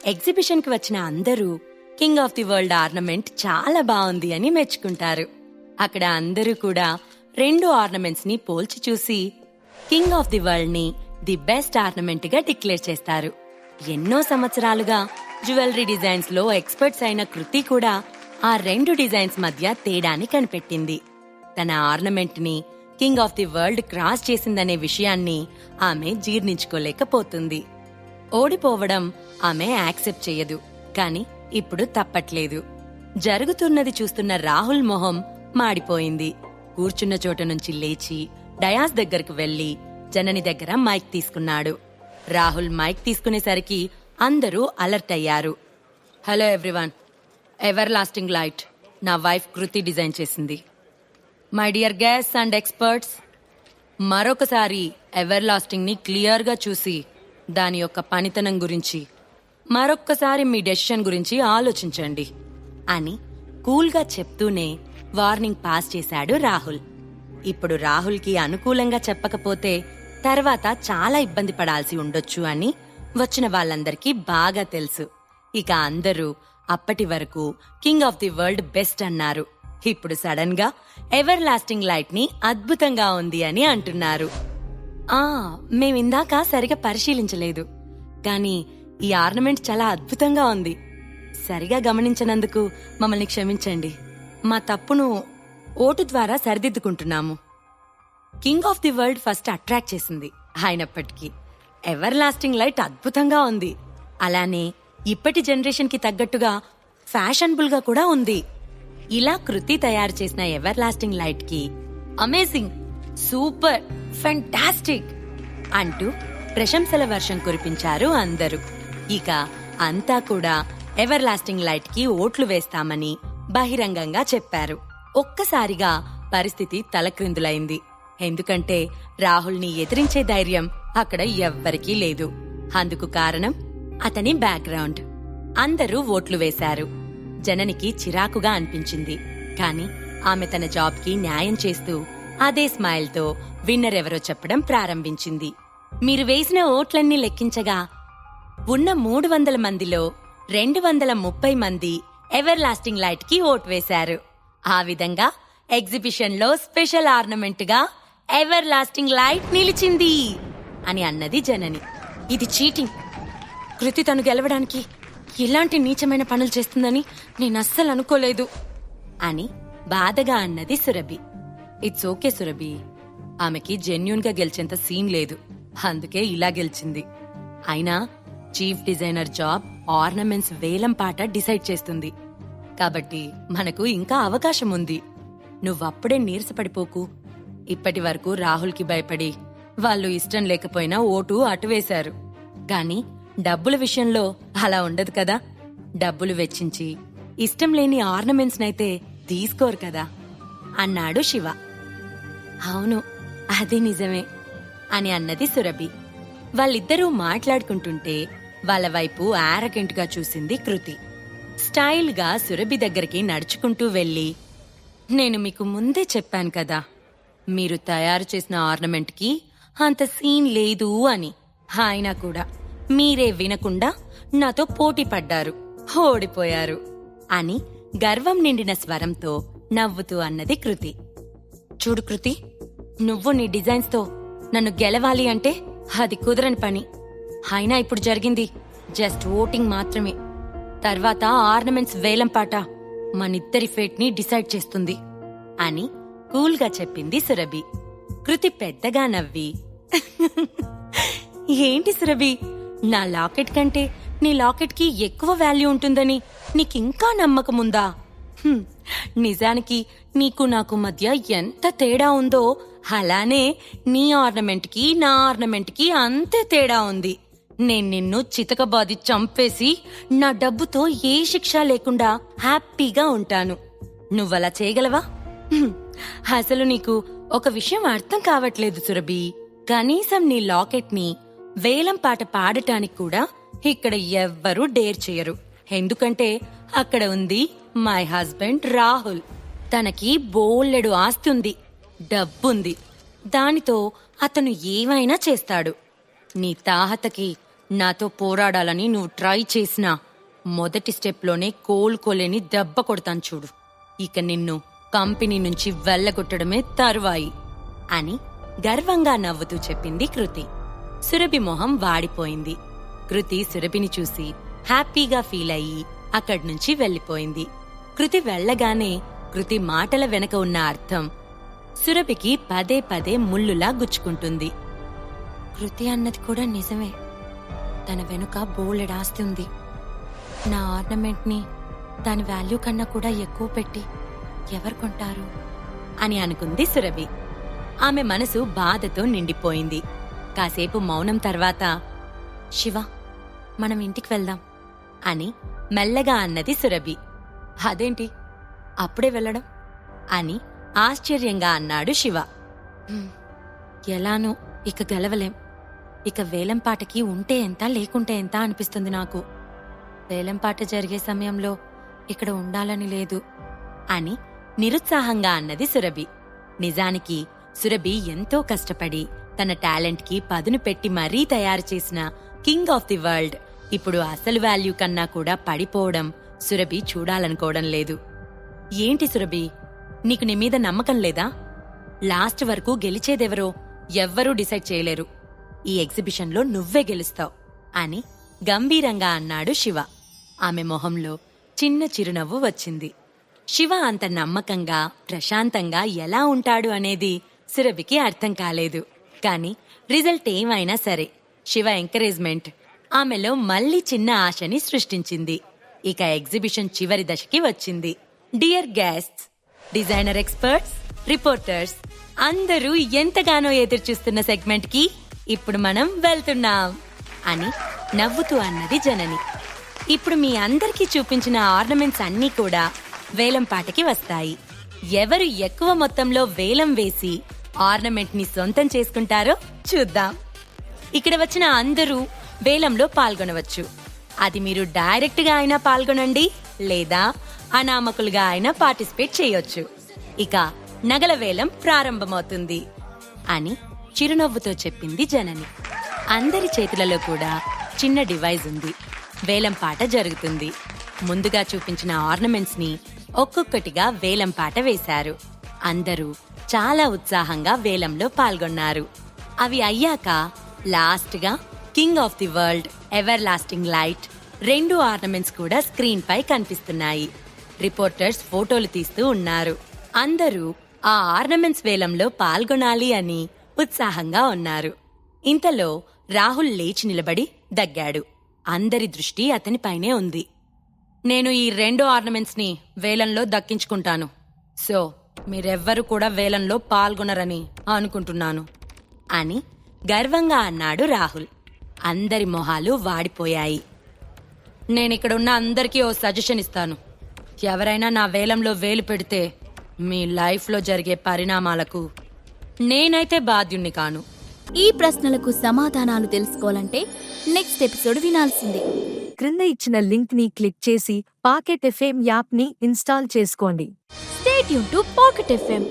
ఎగ్జిబిషన్కి వచ్చిన అందరూ king of the world ornament చాలా బాగుంది అని మెచ్చుకుంటారు. అక్కడ అందరూ కూడా 2 ఆర్నమెంట్స్ ని పోల్చి చూసి కింగ్ ఆఫ్ ది వరల్డ్ ని ది బెస్ట్ ఆర్నమెంట్ గా డిక్లేర్ చేస్తారు. ఎన్నో సంవత్సరాలుగా జ్యువెలరీ డిజైన్స్ లో ఎక్స్పర్ట్స్ అయిన కృతి కూడా ఆ 2 డిజైన్స్ మధ్య తేడాని కనిపెట్టింది. తన ఆర్నమెంట్ ని king of the world cross చేసిందనే విషయాన్ని ఆమె జీర్ణించుకోలేకపోతుంది. ఓడిపోవడం ఆమె యాక్సెప్ట్ చేయదు. కాని ఇప్పుడు తప్పట్లేదు. జరుగుతున్నది చూస్తున్న రాహుల్ మొహం మాడిపోయింది. కూర్చున్న చోట నుంచి లేచి డయాస్ దగ్గరకు వెళ్లి జనని దగ్గర మైక్ తీసుకున్నాడు. రాహుల్ మైక్ తీసుకునేసరికి అందరూ అలర్ట్ అయ్యారు. Hello everyone, ever lasting light నా వైఫ్ కృతి డిజైన్ చేసింది. My dear guests and experts, మరొకసారి ఎవర్ లాస్టింగ్ ని క్లియర్ గా చూసి దాని యొక్క పనితనం గురించి మరొక్కసారి మీ డెసిషన్ గురించి ఆలోచించండి అని కూల్గా చెప్తూనే వార్నింగ్ పాస్ చేశాడు రాహుల్. ఇప్పుడు రాహుల్కి అనుకూలంగా చెప్పకపోతే తర్వాత చాలా ఇబ్బంది పడాల్సి ఉండొచ్చు అని వచ్చిన వాళ్ళందరికీ బాగా తెలుసు. ఇక అందరూ అప్పటి వరకు king of the world best అన్నారు. ఇప్పుడు సడన్ గా ఎవర్ లాస్టింగ్ లైట్ ని అద్భుతంగా ఉంది అని అంటున్నారు. మేమిందాక సరిగా పరిశీలించలేదు, కానీ ఈ ఆర్నమెంట్ చాలా అద్భుతంగా ఉంది. సరిగా గమనించనందుకు మమ్మల్ని క్షమించండి. మా తప్పును ఓటు ద్వారా సరిదిద్దుకుంటున్నాము. King of the world first attract చేసింది. అయినప్పటికీ ఎవర్ లాస్టింగ్ లైట్ అద్భుతంగా ఉంది. అలానే ఇప్పటి జనరేషన్ కి తగ్గట్టుగా ఫ్యాషనబుల్ గా కూడా ఉంది. ఇలా కృతి తయారు చేసిన ఎవర్ లాస్టింగ్ లైట్ కి అమేజింగ్, సూపర్, ఫెంటాస్టిక్ అంటూ ప్రశంసల వర్షం కురిపించారు అందరూ. ఇక అంతా కూడా ఎవర్ లాస్టింగ్ లైట్ కి ఓట్లు వేస్తామని బహిరంగంగా చెప్పారు. ఒక్కసారిగా పరిస్థితి తలక్రిందులైంది. ఎందుకంటే రాహుల్ని ఎదిరించే ధైర్యం అక్కడ ఎవ్వరికీ లేదు. అందుకు కారణం అతని బ్యాక్గ్రౌండ్. అందరూ ఓట్లు వేశారు. జననికి చిరాకుగా అనిపించింది. కాని ఆమె తన జాబ్ కి న్యాయం చేస్తూ అదే స్మైల్ తో విన్నర్ ఎవరో చెప్పడం ప్రారంభించింది. మీరు వేసిన ఓట్లన్నీ లెక్కించగా ఉన్న 300 మందిలో 230 మంది ఎవర్ లాస్టింగ్ లైట్ కి ఓట్ వేశారు. ఆ విధంగా ఎగ్జిబిషన్ లో స్పెషల్ ఆర్నమెంట్ గా ఎవర్ లాస్టింగ్ లైట్ నిలిచింది అని అన్నది జనని. ఇది చీటింగ్. కృతి తను గెలవడానికి ఇలాంటి నీచమైన పనులు చేస్తుందని నేనస్సలు అనుకోలేదు అని బాధగా అన్నది సురభి. ఇట్స్ ఓకే సురభి, ఆమెకి జెన్యూన్ గా గెలిచేంత సీన్ లేదు, అందుకే ఇలా గెలిచింది. అయినా చీఫ్ డిజైనర్ జాబ్ ఆర్నమెంట్స్ వేలం పాట డిసైడ్ చేస్తుంది కాబట్టి మనకు ఇంకా అవకాశం ఉంది. నువ్వప్పుడే నీరసపడిపోకు. ఇప్పటి వరకు రాహుల్ కి భయపడి వాళ్ళు ఇష్టం లేకపోయినా ఓటు అటువేశారు. గాని డబ్బుల విషయంలో అలా ఉండదు కదా. డబ్బులు వెచ్చించి ఇష్టం లేని ఆర్నమెంట్స్ నైతే తీసుకోరు కదా అన్నాడు శివ. అవును, అది నిజమే అని అన్నది సురభి. వాళ్ళిద్దరూ మాట్లాడుకుంటుంటే వాళ్ళ వైపు ఆరగెంట్ గా చూసింది కృతి. స్టైల్ గా సురభి దగ్గరికి నడుచుకుంటూ వెళ్లి, నేను మీకు ముందే చెప్పాను కదా, మీరు తయారు చేసిన ఆర్నమెంట్ కి అంత సీన్ లేదు అని. అయినా కూడా మీరే వినకుండా నాతో పోటీ పడ్డారు, ఓడిపోయారు అని గర్వం నిండిన స్వరంతో నవ్వుతూ అన్నది కృతి. చూడు కృతి, నువ్వు నీ డిజైన్స్ తో నన్ను గెలవాలి అంటే అది కుదరని పని. అయినా ఇప్పుడు జరిగింది జస్ట్ ఓటింగ్ మాత్రమే. తర్వాత ఆర్నమెంట్స్ వేలం పాట మనిద్దరి ఫేట్ ని డిసైడ్ చేస్తుంది అని కూల్ గా చెప్పింది సురభి. కృతి పెద్దగా నవ్వి, ఏంటి సురభి, నా లాకెట్ కంటే నీ లాకెట్ కి ఎక్కువ వాల్యూ ఉంటుందని నీకింకా నమ్మకముందా? నిజానికి నీకు నాకు మధ్య ఎంత తేడా ఉందో అలానే నీ ఆర్నమెంట్ కి నా ఆర్నమెంట్ కి అంతే తేడా ఉంది. నేను నిన్ను చితకబాది చంపేసి నా డబ్బుతో ఏ శిక్ష లేకుండా హ్యాపీగా ఉంటాను. నువ్వలా చేయగలవా? అసలు నీకు ఒక విషయం అర్థం కావట్లేదు సురభి. కనీసం నీ లాకెట్ ని వేలం పాట పాడటానికి కూడా ఇక్కడ ఎవ్వరూ డేర్ చేయరు. ఎందుకంటే అక్కడ ఉంది మై హస్బెండ్ రాహుల్. తనకి బోలెడు ఆస్తి ఉంది, డబ్బుంది. దానితో అతను ఏమైనా చేస్తాడు. నీ తాహతకి నాతో పోరాడాలని నువ్వు ట్రై చేసినా మొదటి స్టెప్లోనే కోలుకోలేని దెబ్బ కొడతాను చూడు. ఇక నిన్ను కంపెనీ నుంచి వెళ్ళగొట్టడమే తరువాయి అని గర్వంగా నవ్వుతూ చెప్పింది కృతి. సురభి మొహం వాడిపోయింది. కృతి సురభిని చూసి హ్యాపీగా ఫీల్ అయ్యి అక్కడ్నుంచి వెళ్ళిపోయింది. కృతి వెళ్ళగానే కృతి మాటల వెనక ఉన్న అర్థం సురభికి పదే పదే ముల్లులా గుచ్చుకుంటుంది. కృతి అన్నది కూడా నిజమే. తన వెనుక బోలెడాస్తి ఉంది. నా ఆర్నమెంట్ ని దాని వాల్యూ కన్నా కూడా ఎక్కువ పెట్టి ఎవరు కొంటారు అని అనుకుంది సురభి. ఆమె మనసు బాధతో నిండిపోయింది. కాసేపు మౌనం తర్వాత, శివ, మనం ఇంటికి వెళ్దాం అని మెల్లగా అన్నది సురభి. అదేంటి అప్పుడే వెళ్ళడం అని ఆశ్చర్యంగా అన్నాడు శివ. ఎలానూ ఇక గెలవలేం. ఇక వేలంపాటకి ఉంటే ఎంత లేకుంటే ఎంత అనిపిస్తుంది నాకు. వేలంపాట జరిగే సమయంలో ఇక్కడ ఉండాలని లేదు అని నిరుత్సాహంగా అన్నది సురభి. నిజానికి సురభి ఎంతో కష్టపడి తన టాలెంట్ కి పదును పెట్టి మరీ తయారు చేసిన కింగ్ ఆఫ్ ది వరల్డ్ ఇప్పుడు అసలు వాల్యూ కన్నా కూడా పడిపోవడం సురభి చూడాలనుకోవడం లేదు. ఏంటి సురభి, నీకు నీ మీద నమ్మకం లేదా? లాస్ట్ వరకు గెలిచేదెవరో ఎవ్వరూ డిసైడ్ చేయలేరు. ఈ ఎగ్జిబిషన్లో నువ్వే గెలుస్తావు అని గంభీరంగా అన్నాడు శివ. ఆమె మొహంలో చిన్న చిరునవ్వు వచ్చింది. శివ అంత నమ్మకంగా ప్రశాంతంగా ఎలా ఉంటాడు అనేది సురభికి అర్థం కాలేదు. కాని రిజల్ట్ ఏమైనా సరే శివ ఎంకరేజ్మెంట్ ఆమెలో మళ్లీ చిన్న ఆశని సృష్టించింది. ఇక ఎగ్జిబిషన్ చివరి దశకి వచ్చింది. Dear guests, designer experts, reporters అందరూ ఎంతగానో ఎదురుచూస్తున్న సెగ్మెంట్ కి ఇప్పుడు మనం వెళ్తున్నాం అని నవ్వుతూ అన్నది జనని. ఇప్పుడు మీ అందరికీ చూపించిన ఆర్నమెంట్స్ అన్నీ కూడా వేలం పాటకి వస్తాయి. ఎవరు ఎక్కువ మొత్తంలో వేలం వేసి ఆర్నమెంట్ ని సొంతం చేసుకుంటారో చూద్దాం. ఇక్కడ వచ్చిన అందరూ వేలంలో పాల్గొనవచ్చు. అది మీరు డైరెక్ట్ గా అయినా పాల్గొనండి, లేదా అనామకులుగా అయినా పార్టిసిపేట్ చేయొచ్చు. ఇక నగల వేలం ప్రారంభమవుతుంది అని చిరునవ్వుతో చెప్పింది జనని. అందరి చేతులలో కూడా చిన్న డివైస్ ఉంది. వేలం పాట జరుగుతుంది. ముందుగా చూపించిన ఆర్నమెంట్స్ ని ఒక్కొక్కటిగా వేలం పాట వేశారు. అందరూ చాలా ఉత్సాహంగా వేలంలో పాల్గొన్నారు. అవి అయ్యాక లాస్ట్ గా king of the world ever lasting light 2 ornaments కూడా స్క్రీన్ పై కనిపిస్తున్నాయి. రిపోర్టర్స్ ఫోటోలు తీస్తూ ఉన్నారు. అందరూ ఆ ఆర్నమెంట్స్ వేలంలో పాల్గొనాలి అని ఉత్సాహంగా ఉన్నారు. ఇంతలో రాహుల్ లేచి నిలబడి దగ్గాడు. అందరి దృష్టి అతనిపైనే ఉంది. నేను ఈ 2 ఆర్నమెంట్స్ ని వేలంలో దక్కించుకుంటాను. సో మీరెవ్వరూ కూడా వేలంలో పాల్గొనరని అనుకుంటున్నాను అని గర్వంగా అన్నాడు రాహుల్. అందరి మొహాలు వాడిపోయాయి. నేనిక్కడున్న అందరికీ ఓ సజెషన్ ఇస్తాను. ఎవరైనా నా వేలంలో వేలు పెడితే మీ లైఫ్లో జరిగే పరిణామాలకు నేనైతే బాధ్యుణ్ణి కాను. ఈ ప్రశ్నలకు సమాధానాలు తెలుసుకోవాలంటే నెక్స్ట్ ఎపిసోడ్ వినాల్సిందే. క్రింద ఇచ్చిన లింక్ ని క్లిక్ చేసి పాకెట్ ఎఫ్ఎం యాప్ ని ఇన్స్టాల్ చేసుకోండి. Stay tune to pocket FM.